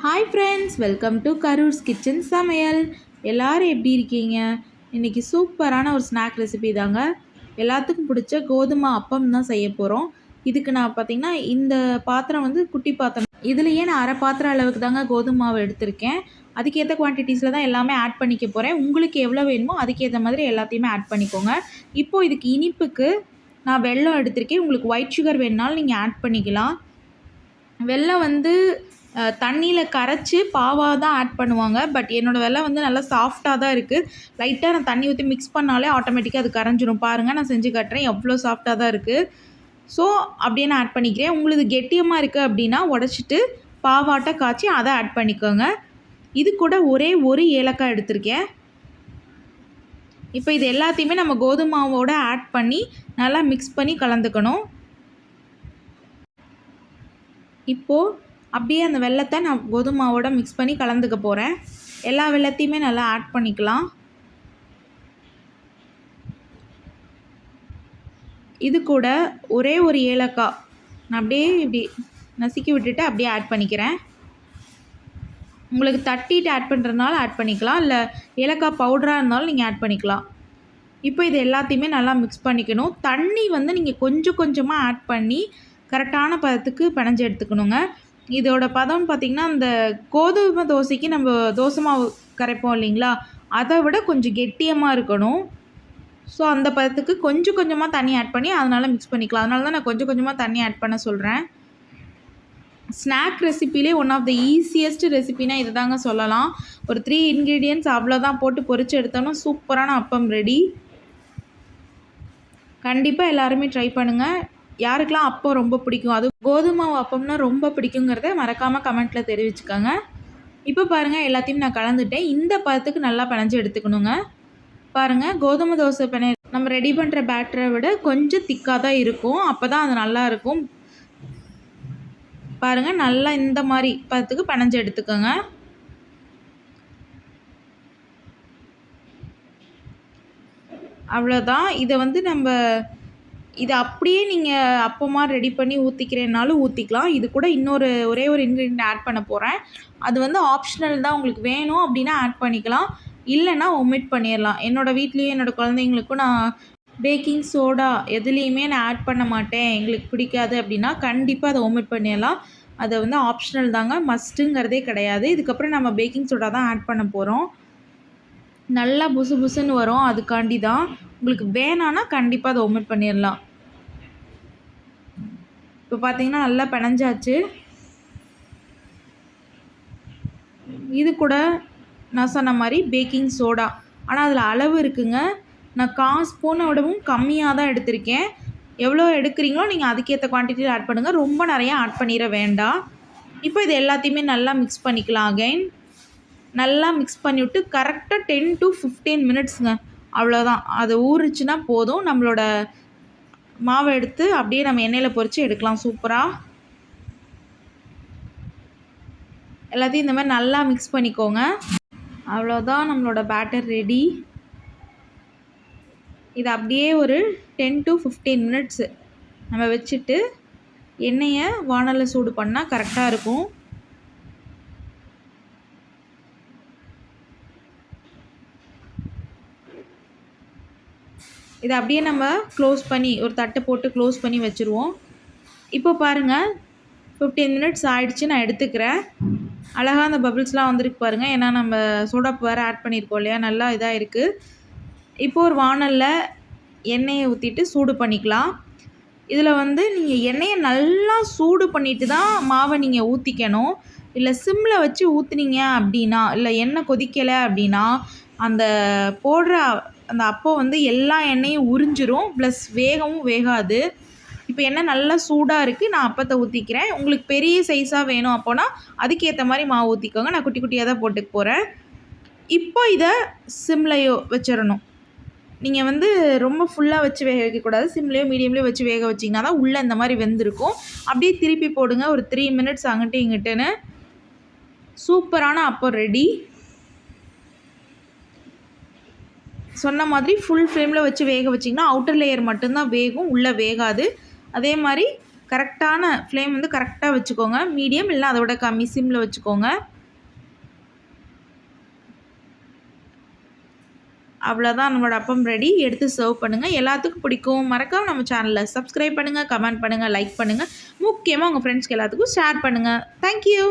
Hi friends, welcome to Karur's kitchen சமையல். எல்லோரும் எப்படி இருக்கீங்க? இன்றைக்கி சூப்பரான ஒரு ஸ்நாக் ரெசிபி தாங்க. எல்லாத்துக்கும் பிடிச்ச கோதுமை அப்பம் தான் செய்ய போகிறோம். இதுக்கு நான் பார்த்திங்கன்னா இந்த பாத்திரம் வந்து குட்டி பாத்திரம், இதுலேயே நான் அரை பாத்திரம் அளவுக்கு தாங்க கோதுமை மாவு எடுத்திருக்கேன். அதுக்கேற்ற குவான்டிட்டிஸில் தான் எல்லாமே ஆட் பண்ணிக்க போகிறேன். உங்களுக்கு எவ்வளோ வேணுமோ அதுக்கேற்ற மாதிரி எல்லாத்தையுமே ஆட் பண்ணிக்கோங்க. இப்போது இதுக்கு இனிப்புக்கு நான் வெல்லம் எடுத்திருக்கேன். உங்களுக்கு ஒயிட் சுகர் வேணுனாலும் நீங்கள் ஆட் பண்ணிக்கலாம். வெல்லம் வந்து தண்ணியில் கரைச்சி பாவாக தான் ஆட் பண்ணுவாங்க. பட் என்னோடய வெல்லம் வந்து நல்லா சாஃப்டாக தான் இருக்குது. லைட்டாக நான் தண்ணி ஊற்றி மிக்ஸ் பண்ணாலே ஆட்டோமேட்டிக்காக அது கரைஞ்சிரும். பாருங்கள், நான் செஞ்சு காட்டுறேன். எவ்வளோ சாஃப்டாக தான் இருக்குது. ஸோ அப்படியே நான் ஆட் பண்ணிக்கிறேன். உங்களுக்கு கெட்டியமாக இருக்குது அப்படின்னா உடச்சிட்டு பாவாட்டை காய்ச்சி அதை ஆட் பண்ணிக்கோங்க. இது கூட ஒரே ஒரு ஏலக்காய் எடுத்திருக்கேன். இப்போ இது எல்லாத்தையுமே நம்ம கோதுமை மாவோடு ஆட் பண்ணி நல்லா மிக்ஸ் பண்ணி கலந்துக்கணும். இப்போது அப்படியே அந்த வெல்லத்தை நான் கோதுமை மாவோட மிக்ஸ் பண்ணி கலந்துக்க போகிறேன். எல்லா வெல்லத்தையுமே நல்லா ஆட் பண்ணிக்கலாம். இது கூட ஒரே ஒரு ஏலக்காய் நான் அப்படியே இப்படி நசுக்கி விட்டுட்டு அப்படியே ஆட் பண்ணிக்கிறேன். உங்களுக்கு தட்டிட்டு ஆட் பண்ணுறதுனால ஆட் பண்ணிக்கலாம், இல்லை ஏலக்காய் பவுடராக இருந்தாலும் நீங்கள் ஆட் பண்ணிக்கலாம். இப்போ இது எல்லாத்தையுமே நல்லா மிக்ஸ் பண்ணிக்கணும். தண்ணி வந்து நீங்கள் கொஞ்சம் கொஞ்சமாக ஆட் பண்ணி கரெக்டான பதத்துக்கு பிணைஞ்சு எடுத்துக்கணுங்க. இதோட பதம் பார்த்திங்கன்னா, அந்த கோதுமை தோசைக்கு நம்ம தோசை மாவு கரைப்போம் இல்லைங்களா, அதை விட கொஞ்சம் கெட்டியமாக இருக்கணும். ஸோ அந்த பதத்துக்கு கொஞ்சம் கொஞ்சமாக தண்ணி ஆட் பண்ணி அதனால் மிக்ஸ் பண்ணிக்கலாம். அதனால தான் நான் கொஞ்சம் கொஞ்சமாக தண்ணி ஆட் பண்ண சொல்கிறேன். ஸ்நாக் ரெசிப்பிலே ஒன் ஆஃப் த ஈஸியஸ்ட் ரெசிபினா இது தாங்க சொல்லலாம். ஒரு 3 இன்க்ரீடியன்ட்ஸ் அவ்வளோதான், போட்டு பொரிச்சு எடுத்தோன்னா சூப்பரான அப்பம் ரெடி. கண்டிப்பாக எல்லாருமே ட்ரை பண்ணுங்கள். யாருக்கெல்லாம் அப்பம் ரொம்ப பிடிக்கும், அது கோதுமை மாவு அப்பம்னா ரொம்ப பிடிக்குங்கிறத மறக்காமல் கமெண்ட்டில் தெரிவிச்சுக்கோங்க. இப்போ பாருங்கள், எல்லாத்தையும் நான் கலந்துட்டேன். இந்த பதத்துக்கு நல்லா பிணைஞ்சு எடுத்துக்கணுங்க. பாருங்கள், கோதுமை தோசை நம்ம ரெடி பண்ணுற பேட்டரை விட கொஞ்சம் திக்காக தான் இருக்கும். அப்போ தான் அது நல்லாயிருக்கும். பாருங்கள், நல்லா இந்த மாதிரி பதத்துக்கு பிணைஞ்சு எடுத்துக்கோங்க. அவ்வளோதான். இதை வந்து இதை அப்படியே நீங்கள் அப்பமாக ரெடி பண்ணி ஊற்றிக்கிறேன்னாலும் ஊற்றிக்கலாம். இது கூட ஒரே ஒரு இன்க்ரீடியன்ட் ஆட் பண்ண போகிறேன். அது வந்து ஆப்ஷனல் தான். உங்களுக்கு வேணும் அப்படின்னா ஆட் பண்ணிக்கலாம், இல்லைன்னா ஒமிட் பண்ணிடலாம். என்னோடய வீட்லேயும் என்னோடய குழந்தைங்களுக்கும் நான் பேக்கிங் சோடா எதுலேயுமே நான் ஆட் பண்ண மாட்டேன், எங்களுக்கு பிடிக்காது அப்படின்னா கண்டிப்பாக அதை ஒமிட் பண்ணிடலாம். அதை வந்து ஆப்ஷனல் தாங்க, மஸ்ட்டுங்கிறதே கிடையாது. இதுக்கப்புறம் நம்ம பேக்கிங் சோடா தான் ஆட் பண்ண போகிறோம். நல்லா புசு புசுன்னு வரும், அதுக்காண்டி தான். உங்களுக்கு வேணான்னா கண்டிப்பாக அதை ஒமிட் பண்ணிடலாம். இப்போ பார்த்தீங்கன்னா நல்லா பிணைஞ்சாச்சு. இது கூட நான் சொன்ன மாதிரி பேக்கிங் சோடா, ஆனால் அதில் அளவு இருக்குங்க. நான் 1/4 ஸ்பூனை விடவும் கம்மியாக தான் எடுத்திருக்கேன். எவ்வளோ எடுக்கிறீங்களோ நீங்கள் அதுக்கேற்ற குவான்டிட்டியில் ஆட் பண்ணுங்கள். ரொம்ப நிறையா ஆட் பண்ணிட வேண்டாம். இப்போ இது எல்லாத்தையுமே நல்லா மிக்ஸ் பண்ணிக்கலாம். அகைன் நல்லா மிக்ஸ் பண்ணிவிட்டு கரெக்டாக 10 to 15 மினிட்ஸுங்க, அவ்வளோதான். அது ஊறிச்சுன்னா போதும். நம்மளோட மாவை எடுத்து அப்படியே நம்ம எண்ணெயில் பொரித்து எடுக்கலாம் சூப்பராக. எல்லாத்தையும் இந்த மாதிரி நல்லா மிக்ஸ் பண்ணிக்கோங்க. அவ்வளோதான், நம்மளோட பேட்டர் ரெடி. இது அப்படியே ஒரு 10 to 15 மினிட்ஸு நம்ம வச்சுட்டு எண்ணெயை வானலில் சூடு பண்ணால் கரெக்டாக இருக்கும். இதை அப்படியே நம்ம க்ளோஸ் பண்ணி ஒரு தட்டை போட்டு க்ளோஸ் பண்ணி வச்சுருவோம். இப்போ பாருங்கள், 15 மினிட்ஸ் ஆகிடுச்சு. நான் எடுத்துக்கிறேன். அழகாக அந்த பபிள்ஸ்லாம் வந்துருக்கு பாருங்கள். ஏன்னா நம்ம சோடாப்பு வேறு ஆட் பண்ணியிருக்கோம் இல்லையா, நல்லா இதாக இருக்குது. இப்போது ஒரு வானலில் எண்ணெயை ஊற்றிட்டு சூடு பண்ணிக்கலாம். இதில் வந்து நீங்கள் எண்ணெயை நல்லா சூடு பண்ணிவிட்டு தான் மாவை நீங்கள் ஊற்றிக்கணும். இல்லை சிம்மில் வச்சு ஊற்றுனீங்க அப்படின்னா, இல்லை எண்ணெய் கொதிக்கலை அப்படின்னா அந்த போடுற அந்த அப்பம் வந்து எல்லா எண்ணெயும் உறிஞ்சிரும், ப்ளஸ் வேகவும் வேகாது. இப்போ எண்ணெய் நல்லா சூடாக இருக்குது. நான் அப்பத்தை ஊற்றிக்கிறேன். உங்களுக்கு பெரிய சைஸாக வேணும் அப்போனா அதுக்கேற்ற மாதிரி மாவு ஊற்றிக்கோங்க. நான் குட்டி குட்டியாக தான் போட்டுக்க போகிறேன். இப்போ இதை சிம்லையோ வச்சிடணும். நீங்கள் வந்து ரொம்ப ஃபுல்லாக வச்சு வேக வைக்கக்கூடாது. சிம்லேயோ மீடியம்லேயோ வச்சு வேக வச்சிங்கன்னா தான் உள்ளே இந்த மாதிரி வெந்திருக்கும். அப்படியே திருப்பி போடுங்க ஒரு 3 மினிட்ஸ் அங்கிட்டு இங்கிட்டுன்னு. சூப்பரான அப்பம் ரெடி. சொன்ன மாதிரி ஃபுல் ஃப்ளேமில் வச்சு வேக வச்சிங்கன்னா அவுட்டர் லேயர் மட்டும்தான் வேகும், உள்ளே வேகாது. அதே மாதிரி கரெக்டான ஃப்ளேம் வந்து கரெக்டாக வச்சுக்கோங்க. மீடியம் இல்லை அதை விட கம்மி சிம்மில் வச்சுக்கோங்க. அவ்வளோதான் நம்மளோட அப்பம் ரெடி. எடுத்து சர்வ் பண்ணுங்கள். எல்லாத்துக்கும் பிடிக்கும். மறக்காம நம்ம சேனலை சப்ஸ்கிரைப் பண்ணுங்கள், கமெண்ட் பண்ணுங்கள், லைக் பண்ணுங்கள். முக்கியமாக உங்கள் ஃப்ரெண்ட்ஸ்க்கு எல்லாத்துக்கும் ஷேர் பண்ணுங்கள். தேங்க்யூ.